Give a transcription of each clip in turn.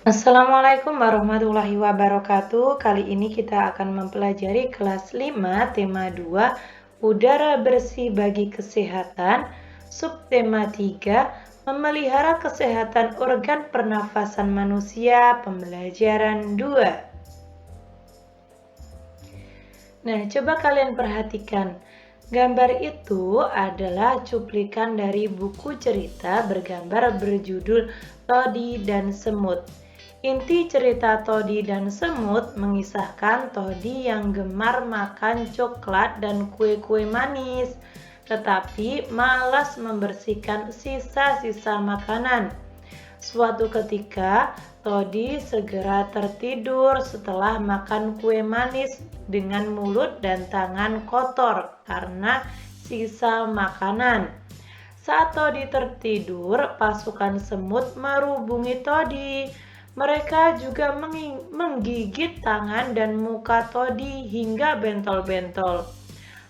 Assalamualaikum warahmatullahi wabarakatuh. Kali ini kita akan mempelajari kelas 5, tema 2, udara bersih bagi kesehatan, subtema 3, memelihara kesehatan organ pernafasan manusia, pembelajaran 2. Nah, coba kalian perhatikan. Gambar itu adalah cuplikan dari buku cerita bergambar berjudul Todi dan Semut. Inti cerita Todi dan Semut mengisahkan Todi yang gemar makan coklat dan kue-kue manis, tetapi malas membersihkan sisa-sisa makanan. Suatu ketika, Todi segera tertidur setelah makan kue manis dengan mulut dan tangan kotor karena sisa makanan. Saat Todi tertidur, pasukan semut merubungi Todi. Mereka juga menggigit tangan dan muka Todi hingga bentol-bentol.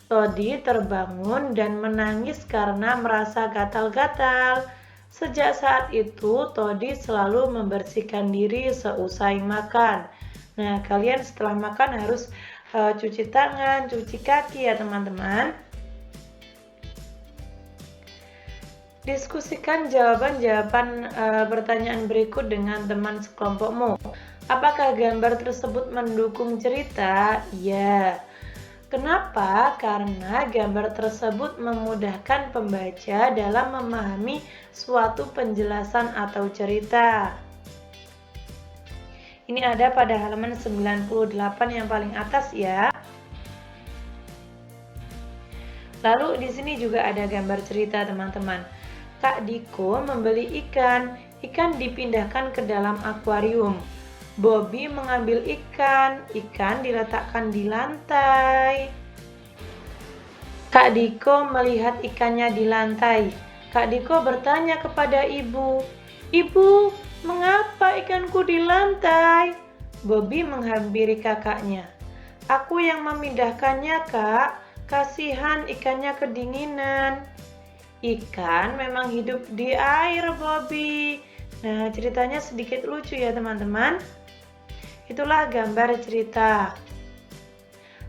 Todi terbangun dan menangis karena merasa gatal-gatal. Sejak saat itu, Todi selalu membersihkan diri seusai makan. Nah, kalian setelah makan harus cuci tangan, cuci kaki ya teman-teman. Diskusikan jawaban-jawaban pertanyaan berikut dengan teman sekelompokmu. Apakah gambar tersebut mendukung cerita? Ya. Kenapa? Karena gambar tersebut memudahkan pembaca dalam memahami suatu penjelasan atau cerita. Ini ada pada halaman 98 yang paling atas ya. Lalu di sini juga ada gambar cerita teman-teman. Kak Diko membeli ikan. Ikan dipindahkan ke dalam akuarium. Bobby mengambil ikan diletakkan di lantai. Kak Diko melihat ikannya di lantai. Kak Diko bertanya kepada ibu, "Ibu, mengapa ikanku di lantai?" Bobby menghampiri kakaknya. "Aku yang memindahkannya, Kak. Kasihan ikannya kedinginan." Ikan memang hidup di air, Bobby. Nah, ceritanya sedikit lucu ya, teman-teman. Itulah gambar cerita.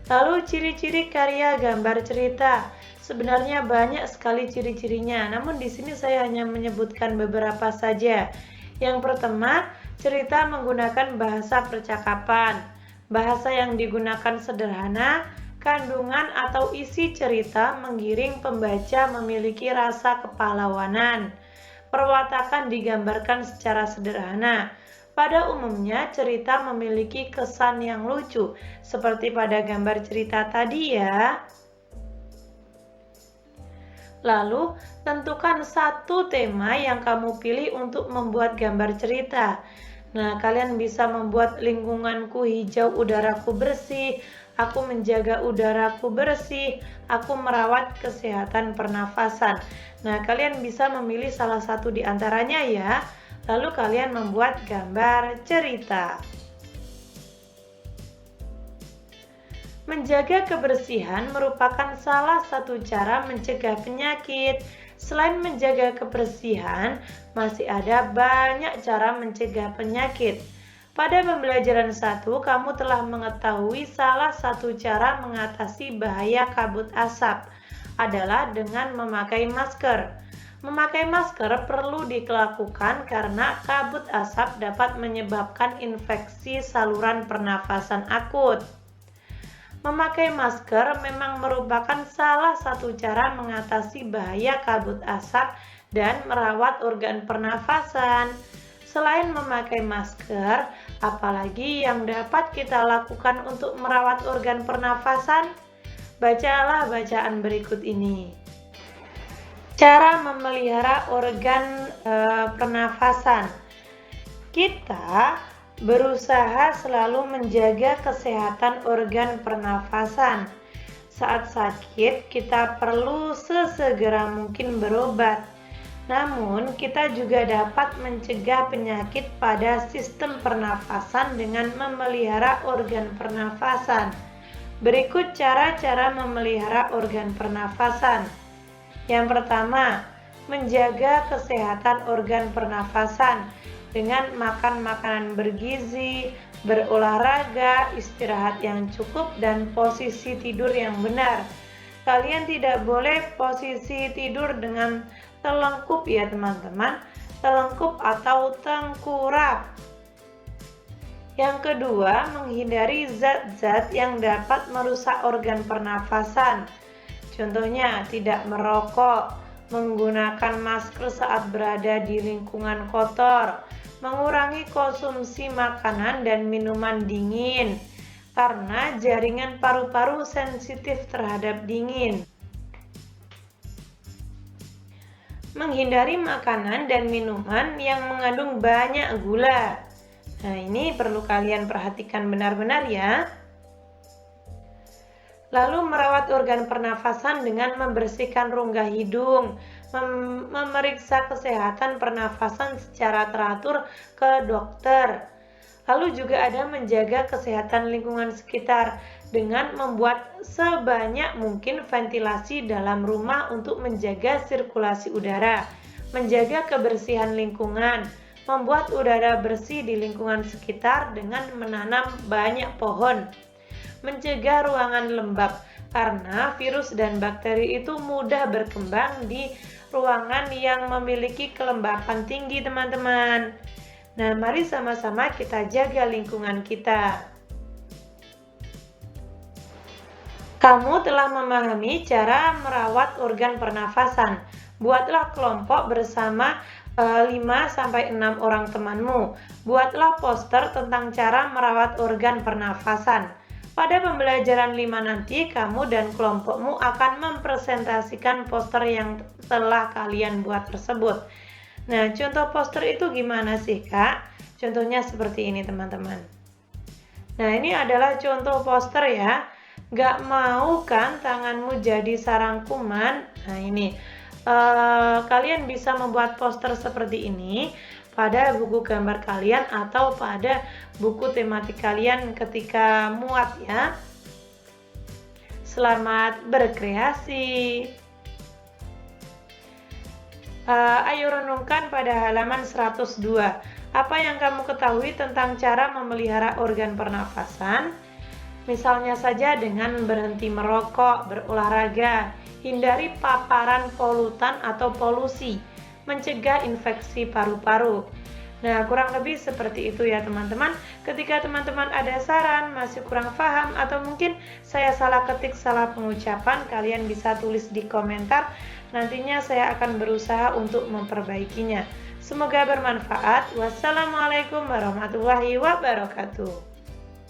Lalu ciri-ciri karya gambar cerita. Sebenarnya banyak sekali ciri-cirinya, namun di sini saya hanya menyebutkan beberapa saja. Yang pertama, cerita menggunakan bahasa percakapan. Bahasa yang digunakan sederhana, kandungan atau isi cerita menggiring pembaca memiliki rasa kepahlawanan. Perwatakan digambarkan secara sederhana. Pada umumnya, cerita memiliki kesan yang lucu, seperti pada gambar cerita tadi ya. Lalu, tentukan satu tema yang kamu pilih untuk membuat gambar cerita. Nah, kalian bisa membuat lingkunganku hijau, udaraku bersih, aku menjaga udaraku bersih, aku merawat kesehatan pernafasan. Nah, kalian bisa memilih salah satu di antaranya ya. Lalu kalian membuat gambar cerita. Menjaga kebersihan merupakan salah satu cara mencegah penyakit. Selain menjaga kebersihan, masih ada banyak cara mencegah penyakit. Pada pembelajaran 1, kamu telah mengetahui salah satu cara mengatasi bahaya kabut asap adalah dengan memakai masker. Memakai masker perlu dilakukan karena kabut asap dapat menyebabkan infeksi saluran pernafasan akut. Memakai masker memang merupakan salah satu cara mengatasi bahaya kabut asap dan merawat organ pernafasan. Selain memakai masker, apalagi yang dapat kita lakukan untuk merawat organ pernafasan? Bacalah bacaan berikut ini. Cara memelihara organ pernafasan. Kita berusaha selalu menjaga kesehatan organ pernafasan. Saat sakit, kita perlu sesegera mungkin berobat. Namun, kita juga dapat mencegah penyakit pada sistem pernafasan dengan memelihara organ pernafasan. Berikut cara-cara memelihara organ pernafasan. Yang pertama, menjaga kesehatan organ pernafasan. dengan makan makanan bergizi, berolahraga, istirahat yang cukup, dan posisi tidur yang benar. Kalian tidak boleh posisi tidur dengan telungkup ya teman-teman, telungkup atau tengkurap. Yang kedua, menghindari zat-zat yang dapat merusak organ pernafasan. Contohnya, tidak merokok, menggunakan masker saat berada di lingkungan kotor, mengurangi konsumsi makanan dan minuman dingin, karena jaringan paru-paru sensitif terhadap dingin. Menghindari makanan dan minuman yang mengandung banyak gula. Nah, ini perlu kalian perhatikan benar-benar ya. Lalu merawat organ pernafasan dengan membersihkan rongga hidung, memeriksa kesehatan pernafasan secara teratur ke dokter. Lalu juga ada menjaga kesehatan lingkungan sekitar dengan membuat sebanyak mungkin ventilasi dalam rumah untuk menjaga sirkulasi udara, menjaga kebersihan lingkungan, membuat udara bersih di lingkungan sekitar dengan menanam banyak pohon, mencegah ruangan lembab karena virus dan bakteri itu mudah berkembang di ruangan yang memiliki kelembapan tinggi teman-teman. Nah, mari sama-sama kita jaga lingkungan kita. Kamu telah memahami cara merawat organ pernafasan. Buatlah kelompok bersama 5-6 orang temanmu. Buatlah poster tentang cara merawat organ pernafasan. Pada pembelajaran 5 nanti, kamu dan kelompokmu akan mempresentasikan poster yang telah kalian buat tersebut. Nah, contoh poster itu gimana sih, Kak? Contohnya seperti ini, teman-teman. Nah, ini adalah contoh poster ya. Gak mau kan tanganmu jadi sarang kuman? Nah, ini. Kalian bisa membuat poster seperti ini pada buku gambar kalian atau pada buku tematik kalian ketika muat ya. Selamat berkreasi. Ayo renungkan pada halaman 102. Apa yang kamu ketahui tentang cara memelihara organ pernafasan? Misalnya saja dengan berhenti merokok, berolahraga, hindari paparan polutan atau polusi, mencegah infeksi paru-paru. Nah, kurang lebih seperti itu ya teman-teman. Ketika teman-teman ada saran, masih kurang paham, atau mungkin saya salah ketik, salah pengucapan, kalian bisa tulis di komentar. Nantinya saya akan berusaha untuk memperbaikinya. Semoga bermanfaat. Wassalamualaikum warahmatullahi wabarakatuh.